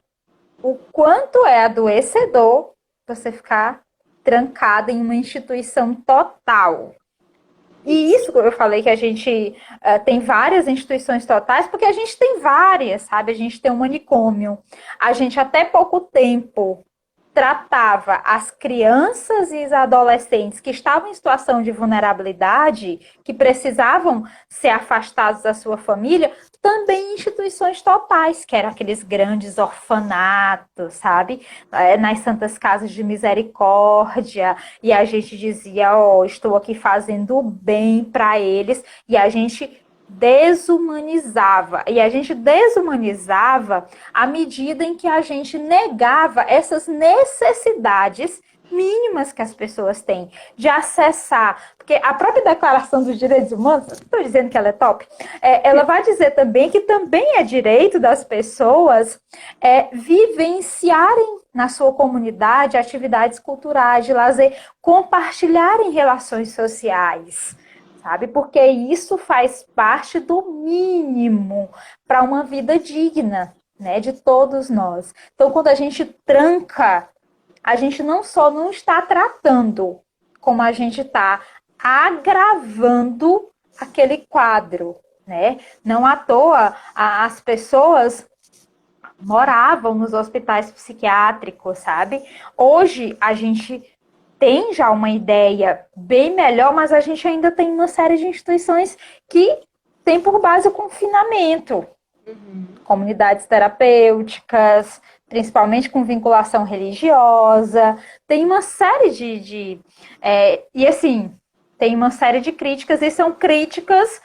o quanto é adoecedor você ficar trancada em uma instituição total. E isso eu falei que a gente tem várias instituições totais, porque a gente tem várias, sabe? A gente tem um manicômio. A gente até pouco tempo tratava as crianças e os adolescentes que estavam em situação de vulnerabilidade, que precisavam ser afastados da sua família, também em instituições totais, que eram aqueles grandes orfanatos, sabe? Nas Santas Casas de Misericórdia, e a gente dizia, estou aqui fazendo bem para eles, e a gente desumanizava. E a gente desumanizava à medida em que a gente negava essas necessidades mínimas que as pessoas têm de acessar, porque a própria Declaração dos Direitos Humanos, estou dizendo que ela é top, ela vai dizer também que também é direito das pessoas vivenciarem na sua comunidade atividades culturais, de lazer, compartilharem relações sociais, sabe? Porque isso faz parte do mínimo para uma vida digna, né, de todos nós. Então, quando a gente tranca, a gente não só não está tratando, como a gente está agravando aquele quadro, né? Não à toa as pessoas moravam nos hospitais psiquiátricos, sabe? Hoje a gente tem já uma ideia bem melhor, mas a gente ainda tem uma série de instituições que tem por base o confinamento. Comunidades terapêuticas, principalmente com vinculação religiosa, tem uma série e assim, tem uma série de críticas, e são críticas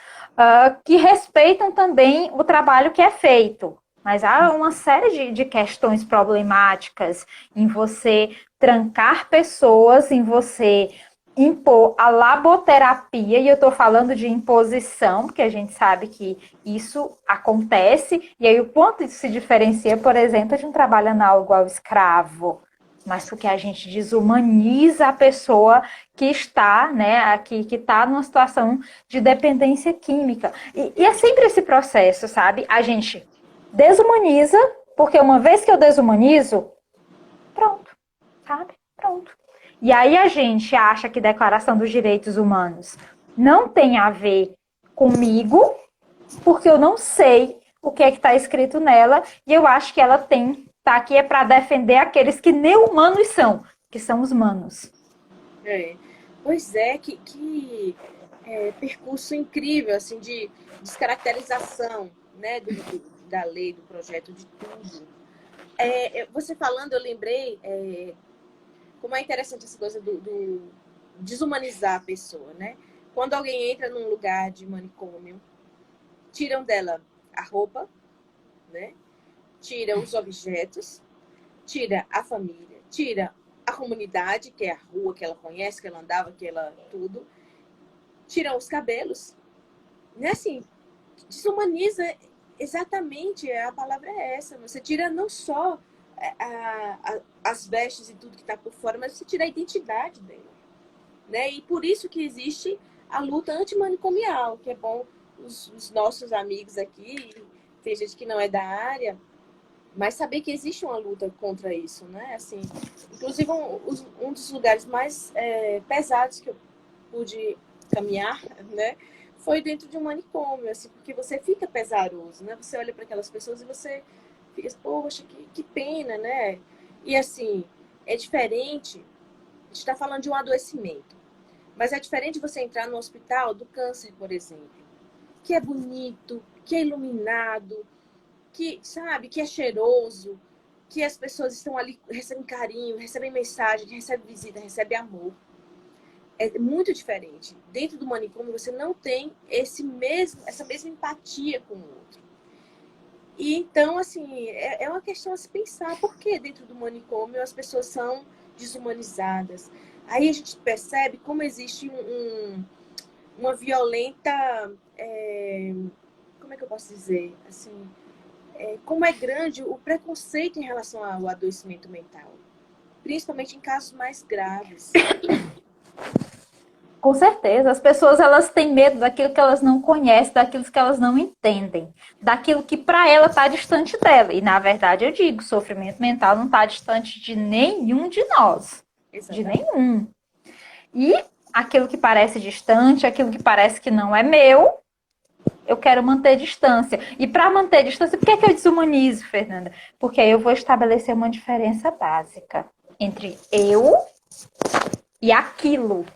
que respeitam também o trabalho que é feito. Mas há uma série de questões problemáticas em você trancar pessoas, em você impor a laboterapia, e eu estou falando de imposição, porque a gente sabe que isso acontece, e aí o ponto isso se diferencia, por exemplo, de um trabalho análogo ao escravo, mas porque a gente desumaniza a pessoa que está, né, que está numa situação de dependência química. E é sempre esse processo, sabe? A gente desumaniza, porque uma vez que eu desumanizo, pronto, sabe? Pronto. E aí a gente acha que Declaração dos Direitos Humanos não tem a ver comigo, porque eu não sei o que é que está escrito nela, e eu acho que ela tá aqui para defender aqueles que nem humanos são, que são os manos. Pois é, que percurso incrível, assim, de descaracterização, né, da lei, do projeto, de tudo. Você falando, eu lembrei como é interessante essa coisa do desumanizar a pessoa, né? Quando alguém entra num lugar de manicômio, tiram dela a roupa, né? Tira os objetos, tira a família, tira a comunidade, que é a rua que ela conhece, que ela andava, que ela tudo, tiram os cabelos, né? Assim, desumaniza exatamente, a palavra é essa. Você tira não só as vestes e tudo que está por fora, mas você tira a identidade dela, né? E por isso que existe a luta antimanicomial, que é bom os nossos amigos aqui, tem gente que não é da área, mas saber que existe uma luta contra isso, né? Assim, inclusive um dos lugares mais pesados que eu pude caminhar, né? Foi dentro de um manicômio, assim, porque você fica pesaroso, né? Você olha para aquelas pessoas e você fica, poxa, que pena, né? E assim, é diferente, a gente está falando de um adoecimento, mas é diferente você entrar no hospital do câncer, por exemplo, que é bonito, que é iluminado, que, sabe, que é cheiroso, que as pessoas estão ali, recebem carinho, recebem mensagem, recebem visita, recebem amor. É muito diferente. Dentro do manicômio, você não tem essa mesma empatia com o outro. E então, assim, é uma questão a se pensar. Por que dentro do manicômio as pessoas são desumanizadas? Aí a gente percebe como existe uma violenta... como é que eu posso dizer? Assim, como é grande o preconceito em relação ao adoecimento mental. Principalmente em casos mais graves. Com certeza, as pessoas elas têm medo daquilo que elas não conhecem, daquilo que elas não entendem, daquilo que para ela está distante dela. E na verdade eu digo, sofrimento mental não está distante de nenhum de nós, Exatamente. de nenhum. E aquilo que parece distante, aquilo que parece que não é meu, eu quero manter distância. E para manter distância, por que eu desumanizo, Fernanda? Porque aí eu vou estabelecer uma diferença básica entre eu e aquilo,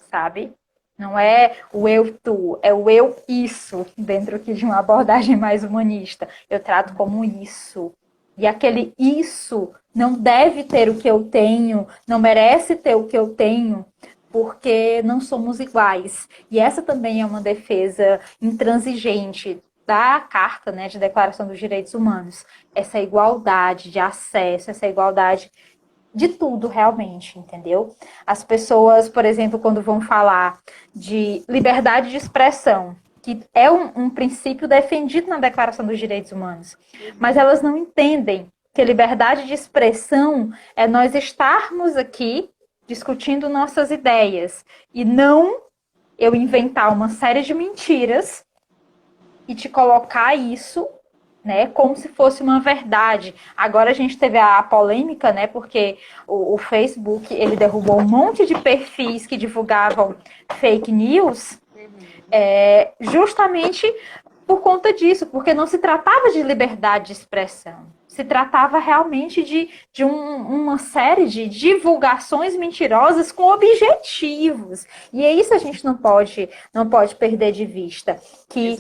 sabe? Não é o eu tu, é o eu isso, dentro aqui de uma abordagem mais humanista. Eu trato como isso. E aquele isso não deve ter o que eu tenho, não merece ter o que eu tenho, porque não somos iguais. E essa também é uma defesa intransigente da Carta, né, de Declaração dos Direitos Humanos. Essa igualdade de acesso, essa igualdade de tudo realmente, entendeu? As pessoas, por exemplo, quando vão falar de liberdade de expressão, que é um princípio defendido na Declaração dos Direitos Humanos, mas elas não entendem que liberdade de expressão é nós estarmos aqui discutindo nossas ideias e não eu inventar uma série de mentiras e te colocar isso, né, como se fosse uma verdade. Agora a gente teve a polêmica, né, porque o Facebook ele derrubou um monte de perfis que divulgavam fake news, justamente por conta disso, porque não se tratava de liberdade de expressão, se tratava realmente de uma série de divulgações mentirosas com objetivos. E é isso a gente não pode perder de vista, que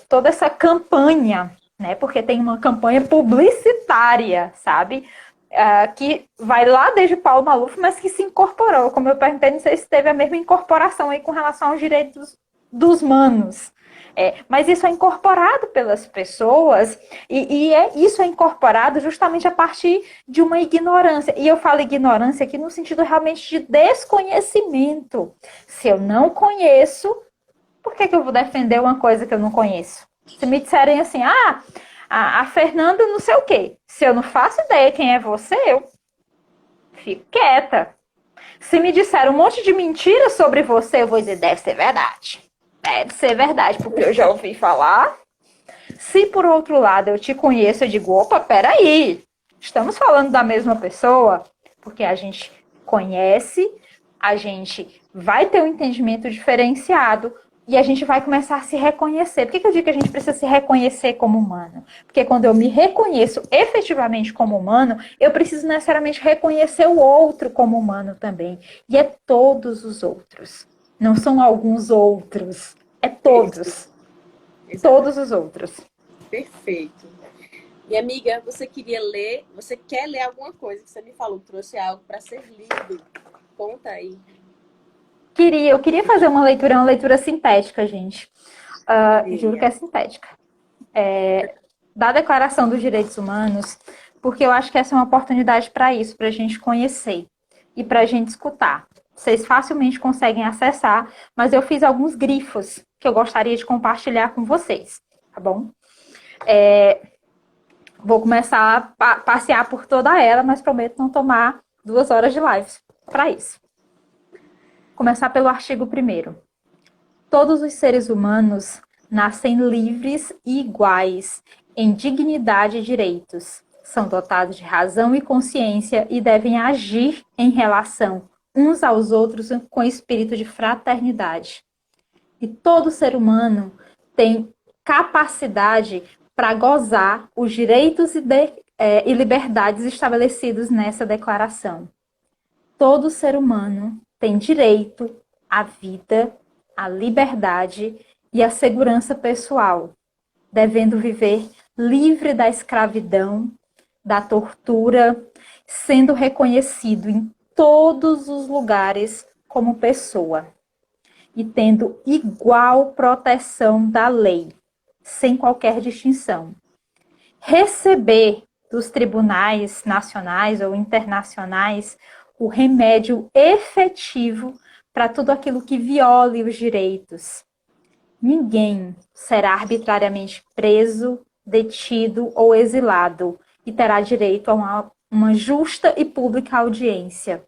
toda essa campanha, né, porque tem uma campanha publicitária, sabe? Que vai lá desde Paulo Maluf, mas que se incorporou. Como eu perguntei, não sei se teve a mesma incorporação aí com relação aos direitos dos manos. Mas isso é incorporado pelas pessoas isso é incorporado justamente a partir de uma ignorância. E eu falo ignorância aqui no sentido realmente de desconhecimento. Se eu não conheço, por que eu vou defender uma coisa que eu não conheço? Se me disserem assim, a Fernanda não sei o quê. Se eu não faço ideia quem é você, eu fico quieta. Se me disseram um monte de mentiras sobre você, eu vou dizer, deve ser verdade. Deve ser verdade, porque eu já ouvi falar. Se, por outro lado, eu te conheço, eu digo, opa, peraí. Estamos falando da mesma pessoa? Porque a gente conhece, a gente vai ter um entendimento diferenciado, e a gente vai começar a se reconhecer. Por que eu digo que a gente precisa se reconhecer como humano? Porque quando eu me reconheço efetivamente como humano, eu preciso necessariamente reconhecer o outro como humano também. E é todos os outros. Não são alguns outros. É todos. Todos os outros. Perfeito. E amiga, você quer ler alguma coisa que você me falou, trouxe algo para ser lido. Conta aí. Eu queria fazer uma leitura sintética, gente. Juro que é sintética. Da Declaração dos Direitos Humanos, porque eu acho que essa é uma oportunidade para isso, para a gente conhecer e para a gente escutar. Vocês facilmente conseguem acessar, mas eu fiz alguns grifos que eu gostaria de compartilhar com vocês, tá bom? Vou começar a passear por toda ela, mas prometo não tomar 2 horas de live para isso. Começar pelo artigo 1º. Todos os seres humanos nascem livres e iguais em dignidade e direitos. São dotados de razão e consciência e devem agir em relação uns aos outros com espírito de fraternidade. E todo ser humano tem capacidade para gozar os direitos e liberdades estabelecidos nessa declaração. Todo ser humano tem direito à vida, à liberdade e à segurança pessoal, devendo viver livre da escravidão, da tortura, sendo reconhecido em todos os lugares como pessoa e tendo igual proteção da lei, sem qualquer distinção. Receber dos tribunais nacionais ou internacionais o remédio efetivo para tudo aquilo que viole os direitos. Ninguém será arbitrariamente preso, detido ou exilado e terá direito a uma justa e pública audiência.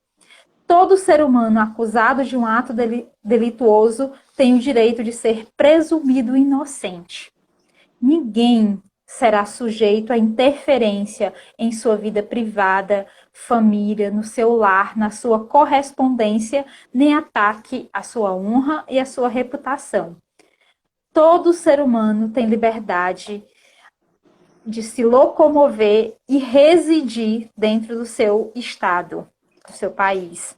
Todo ser humano acusado de um ato delituoso tem o direito de ser presumido inocente. Ninguém será sujeito a interferência em sua vida privada, família, no seu lar, na sua correspondência, nem ataque à sua honra e à sua reputação. Todo ser humano tem liberdade de se locomover e residir dentro do seu estado, do seu país.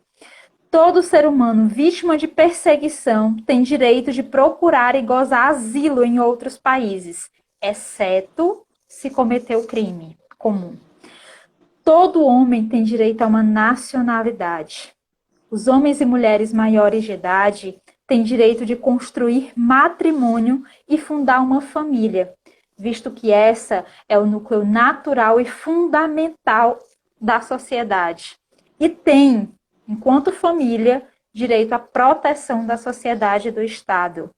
Todo ser humano vítima de perseguição tem direito de procurar e gozar asilo em outros países, exceto se cometeu crime comum. Todo homem tem direito a uma nacionalidade. Os homens e mulheres maiores de idade têm direito de construir matrimônio e fundar uma família, visto que essa é o núcleo natural e fundamental da sociedade. E tem, enquanto família, direito à proteção da sociedade e do Estado.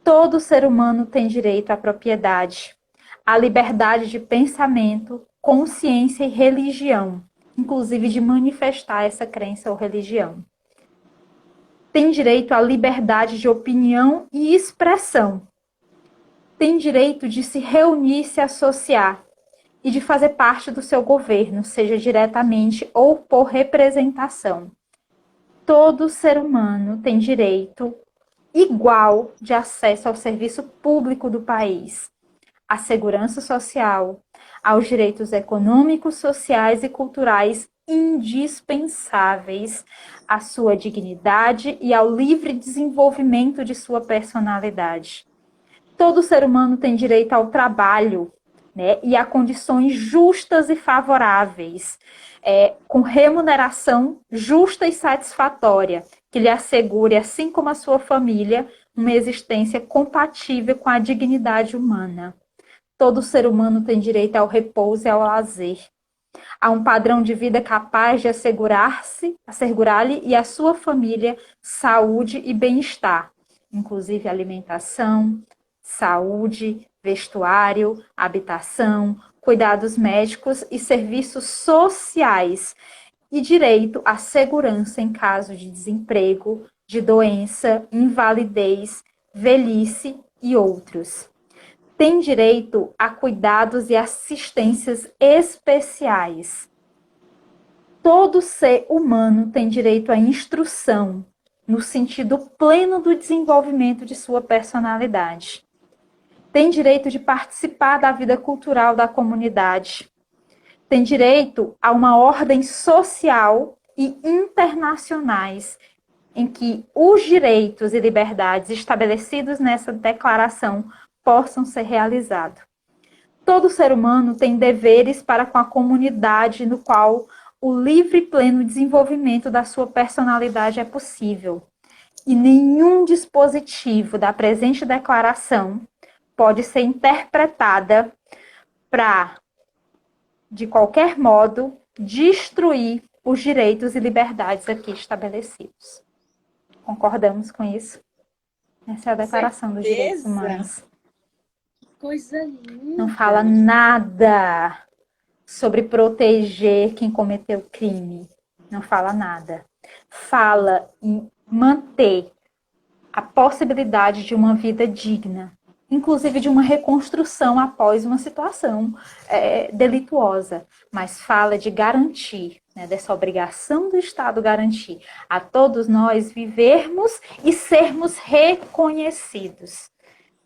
Todo ser humano tem direito à propriedade, à liberdade de pensamento, consciência e religião, inclusive de manifestar essa crença ou religião. Tem direito à liberdade de opinião e expressão. Tem direito de se reunir e se associar e de fazer parte do seu governo, seja diretamente ou por representação. Todo ser humano tem direito igual de acesso ao serviço público do país, à segurança social, aos direitos econômicos, sociais e culturais indispensáveis à sua dignidade e ao livre desenvolvimento de sua personalidade. Todo ser humano tem direito ao trabalho, né, e a condições justas e favoráveis, com remuneração justa e satisfatória, que lhe assegure, assim como a sua família, uma existência compatível com a dignidade humana. Todo ser humano tem direito ao repouso e ao lazer, a um padrão de vida capaz de assegurar-lhe e à sua família saúde e bem-estar, inclusive alimentação, saúde, vestuário, habitação, cuidados médicos e serviços sociais, e direito à segurança em caso de desemprego, de doença, invalidez, velhice e outros. Tem direito a cuidados e assistências especiais. Todo ser humano tem direito à instrução, no sentido pleno do desenvolvimento de sua personalidade. Tem direito de participar da vida cultural da comunidade. Tem direito a uma ordem social e internacionais em que os direitos e liberdades estabelecidos nessa declaração possam ser realizados. Todo ser humano tem deveres para com a comunidade no qual o livre e pleno desenvolvimento da sua personalidade é possível. E nenhum dispositivo da presente declaração pode ser interpretada para de qualquer modo, destruir os direitos e liberdades aqui estabelecidos. Concordamos com isso? Essa é a Declaração dos Direitos Certeza. Humanos. Coisa Não linda. fala nada sobre proteger quem cometeu crime. Não fala nada. Fala em manter a possibilidade de uma vida digna, inclusive de uma reconstrução após uma situação delituosa, mas fala de garantir, né, dessa obrigação do Estado garantir a todos nós vivermos e sermos reconhecidos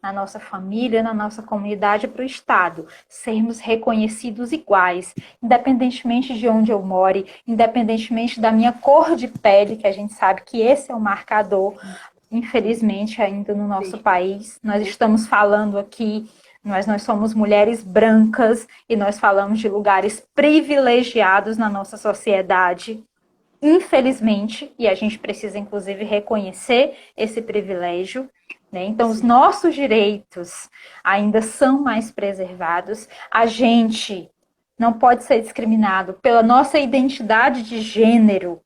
na nossa família, na nossa comunidade, para o Estado, sermos reconhecidos iguais, independentemente de onde eu more, independentemente da minha cor de pele, que a gente sabe que esse é o marcador. Infelizmente, ainda no nosso país, nós estamos falando aqui, nós somos mulheres brancas e nós falamos de lugares privilegiados na nossa sociedade, infelizmente, e a gente precisa, inclusive, reconhecer esse privilégio, né? Então, os nossos direitos ainda são mais preservados. A gente não pode ser discriminado pela nossa identidade de gênero,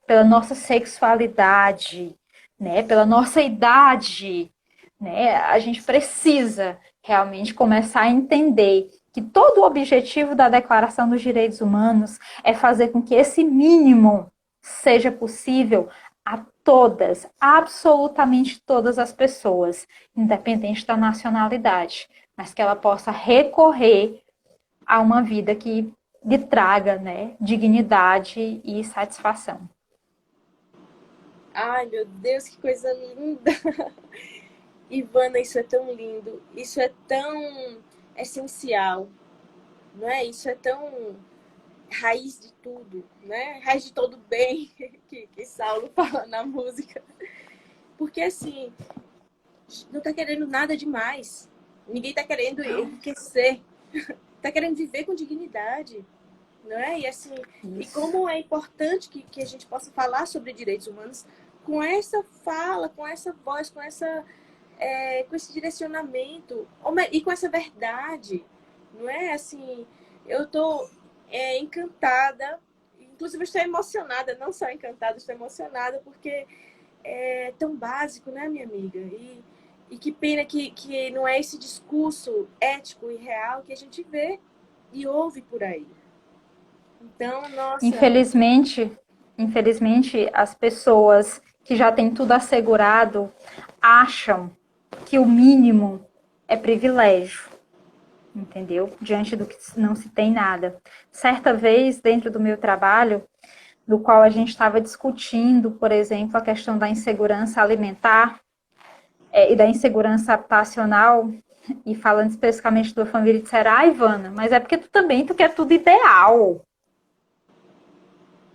pela nossa sexualidade, né? Pela nossa idade, né? A gente precisa realmente começar a entender que todo o objetivo da Declaração dos Direitos Humanos é fazer com que esse mínimo seja possível a todas, absolutamente todas as pessoas, independente da nacionalidade, mas que ela possa recorrer a uma vida que lhe traga, né, dignidade e satisfação. Ai, meu Deus, que coisa linda. Ivana, isso é tão lindo. Isso é tão essencial, não é? Isso é tão raiz de tudo, né? Raiz de todo bem, que Saulo fala na música. Porque, assim, não tá querendo nada demais. Ninguém tá querendo enriquecer. Tá querendo viver com dignidade, não é? E, assim, e como é importante que a gente possa falar sobre direitos humanos com essa fala, com essa voz, com esse direcionamento e com essa verdade, não é? Assim, eu tô encantada, inclusive estou emocionada, não só encantada, estou emocionada porque é tão básico, né, minha amiga? E que pena que não é esse discurso ético e real que a gente vê e ouve por aí. Então, nossa. Infelizmente, as pessoas que já têm tudo assegurado acham que o mínimo é privilégio, entendeu? Diante do que não se tem nada. Certa vez, dentro do meu trabalho, no qual a gente estava discutindo, por exemplo, a questão da insegurança alimentar e da insegurança habitacional, e falando especificamente da família, disseram, ah, Ivana, mas é porque tu quer tudo ideal.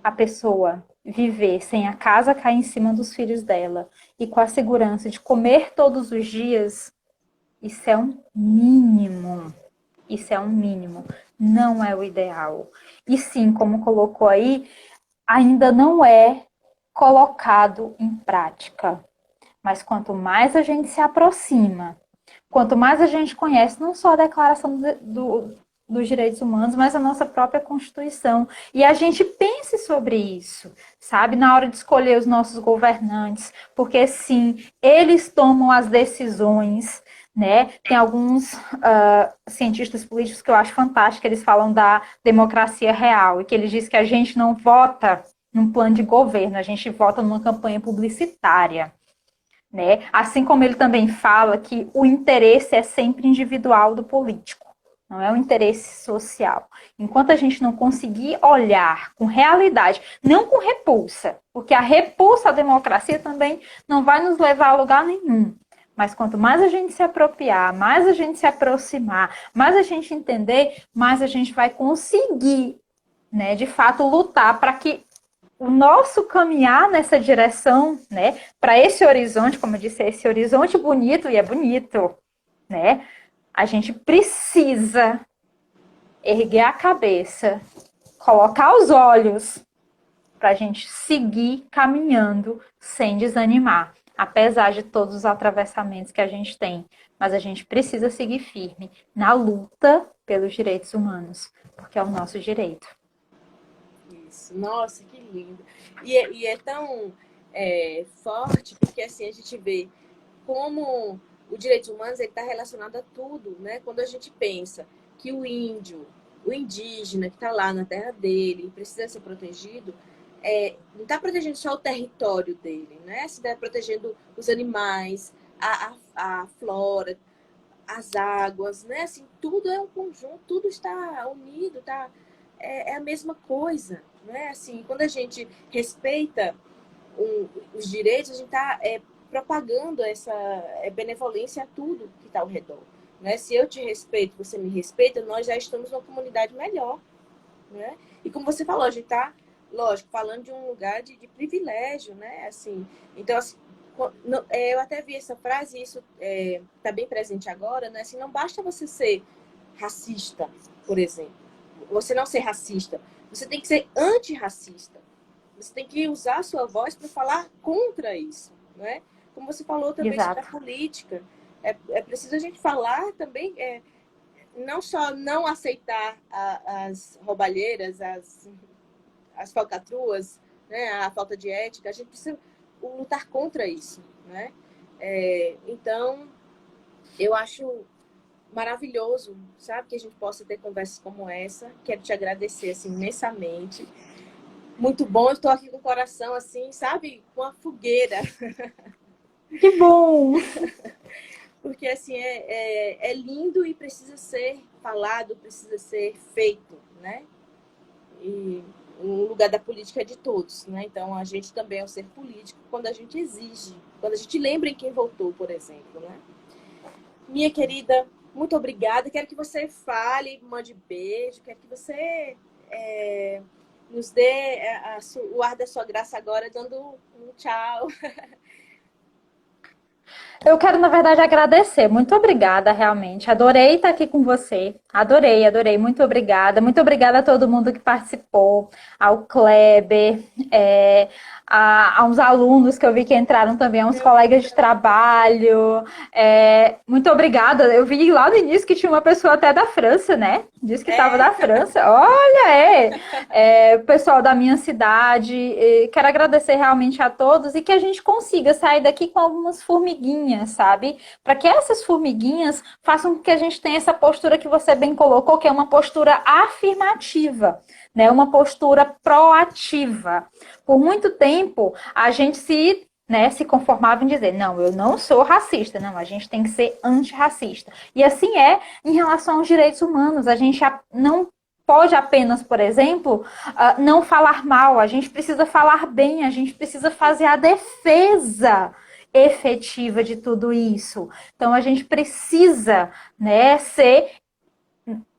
A pessoa viver sem a casa cair em cima dos filhos dela e com a segurança de comer todos os dias, isso é um mínimo. Isso é um mínimo. Não é o ideal. E sim, como colocou aí, ainda não é colocado em prática. Mas quanto mais a gente se aproxima, quanto mais a gente conhece não só a Declaração dos Direitos Humanos, mas a nossa própria Constituição. E a gente pense sobre isso, sabe? Na hora de escolher os nossos governantes, porque sim, eles tomam as decisões, né? Tem alguns cientistas políticos que eu acho fantástico, eles falam da democracia real, e que eles dizem que a gente não vota num plano de governo, a gente vota numa campanha publicitária. Né? Assim como ele também fala que o interesse é sempre individual do político, não é um interesse social. Enquanto a gente não conseguir olhar com realidade, não com repulsa, porque a repulsa à democracia também não vai nos levar a lugar nenhum. Mas quanto mais a gente se apropriar, mais a gente se aproximar, mais a gente entender, mais a gente vai conseguir, né, de fato, lutar para que o nosso caminhar nessa direção, né, para esse horizonte, como eu disse, esse horizonte bonito, e é bonito, né, a gente precisa erguer a cabeça, colocar os olhos para a gente seguir caminhando sem desanimar. apesar de todos os atravessamentos que a gente tem. Mas a gente precisa seguir firme na luta pelos direitos humanos, porque é o nosso direito. Isso. Nossa, que lindo. E é tão forte, porque assim a gente vê como o direitos humanos está relacionado a tudo, né? Quando a gente pensa que o índio, o indígena que está lá na terra dele, precisa ser protegido, não está protegendo só o território dele, né? Se está protegendo os animais, a flora, as águas, né? Assim, tudo é um conjunto, tudo está unido, tá? É a mesma coisa, né? Assim, quando a gente respeita os direitos, a gente está propagando essa benevolência a tudo que está ao redor. Né? Se eu te respeito, você me respeita, nós já estamos numa comunidade melhor. Né? E como você falou, a gente está, lógico, falando de um lugar de privilégio, né? Assim, então, assim, eu até vi essa frase e isso está bem presente agora, né? Assim, não basta você ser racista, por exemplo. Você não ser racista. Você tem que ser antirracista. Você tem que usar a sua voz para falar contra isso, né? Como você falou também sobre a Exato. política. É preciso a gente falar também, não só não aceitar as roubalheiras, as falcatruas, né? A falta de ética. A gente precisa lutar contra isso, né? Então, eu acho maravilhoso, sabe? Que a gente possa ter conversas como essa. Quero te agradecer, assim, imensamente. Muito bom, estou aqui com o coração assim, sabe? Com a fogueira. Que bom! Porque assim, é lindo e precisa ser falado, precisa ser feito, né? E o lugar da política é de todos, né? Então a gente também é um ser político quando a gente exige, quando a gente lembra em quem votou, por exemplo, né? Minha querida, muito obrigada. Quero que você fale, mande beijo, quero que você nos dê o ar da sua graça agora, dando um tchau. Eu quero, na verdade, agradecer. Muito obrigada, realmente. Adorei estar aqui com você. Adorei, adorei. Muito obrigada. Muito obrigada a todo mundo que participou, ao Kleber, a uns alunos que eu vi que entraram também, a uns colegas de trabalho. Muito obrigada. Eu vi lá no início que tinha uma pessoa até da França, né? Disse que estava da França. Olha, o pessoal da minha cidade. Quero agradecer realmente a todos e que a gente consiga sair daqui com algumas formiguinhas, sabe? Para que essas formiguinhas façam com que a gente tenha essa postura que você bem colocou, que é uma postura afirmativa, né? Uma postura proativa. Por muito tempo, a gente se conformava em dizer, não, eu não sou racista, não, a gente tem que ser antirracista. E assim é em relação aos direitos humanos, a gente não pode apenas, por exemplo, não falar mal, a gente precisa falar bem, a gente precisa fazer a defesa efetiva de tudo isso. Então a gente precisa, né, ser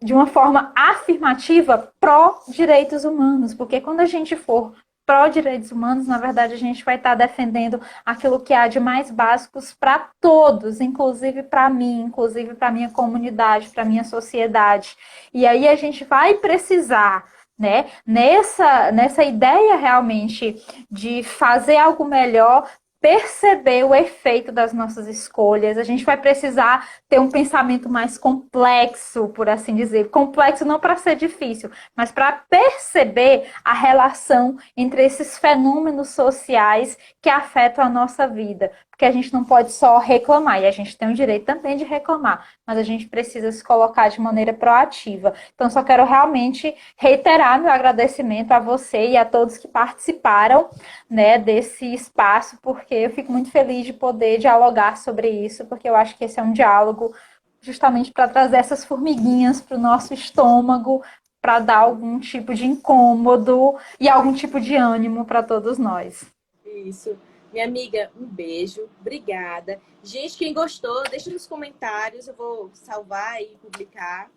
de uma forma afirmativa pró-direitos humanos, porque quando a gente for pró-direitos humanos, na verdade, a gente vai estar defendendo aquilo que há de mais básicos para todos, inclusive para mim, inclusive para minha comunidade, para minha sociedade. E aí a gente vai precisar, né, nessa ideia realmente de fazer algo melhor, perceber o efeito das nossas escolhas. A gente vai precisar ter um pensamento mais complexo, por assim dizer. Complexo não para ser difícil, mas para perceber a relação entre esses fenômenos sociais que afetam a nossa vida. Porque a gente não pode só reclamar, e a gente tem o direito também de reclamar, mas a gente precisa se colocar de maneira proativa. Então, só quero realmente reiterar meu agradecimento a você e a todos que participaram, né, desse espaço, porque eu fico muito feliz de poder dialogar sobre isso, porque eu acho que esse é um diálogo justamente para trazer essas formiguinhas para o nosso estômago, para dar algum tipo de incômodo e algum tipo de ânimo para todos nós. Isso. Minha amiga, um beijo. Obrigada. Gente, quem gostou, deixa nos comentários. Eu vou salvar e publicar.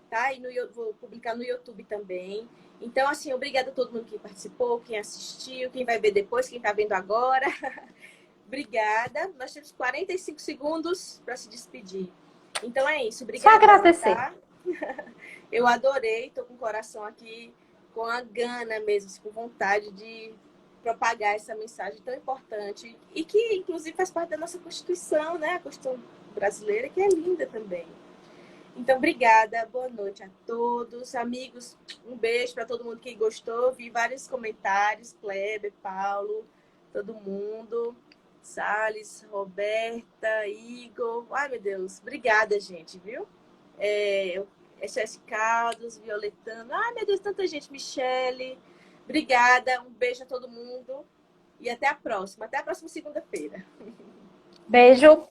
Tá? E vou publicar no YouTube também. Então, assim, obrigada a todo mundo que participou, quem assistiu, quem vai ver depois, quem está vendo agora. Obrigada. Nós temos 45 segundos para se despedir. Então é isso. Só Obrigada. agradecer. Tá? Eu adorei. Estou com o coração aqui, com a gana mesmo, com vontade de propagar essa mensagem tão importante e que, inclusive, faz parte da nossa Constituição, né? A Constituição brasileira, que é linda também. Então, obrigada, boa noite a todos. Amigos, um beijo para todo mundo que gostou. Vi vários comentários, Kleber, Paulo, todo mundo. Salles, Roberta, Igor. Ai, meu Deus, obrigada, gente, viu? SS Caldos, Violetano. Ai, meu Deus, tanta gente. Michele, obrigada. Um beijo a todo mundo. E até a próxima. Até a próxima segunda-feira. Beijo.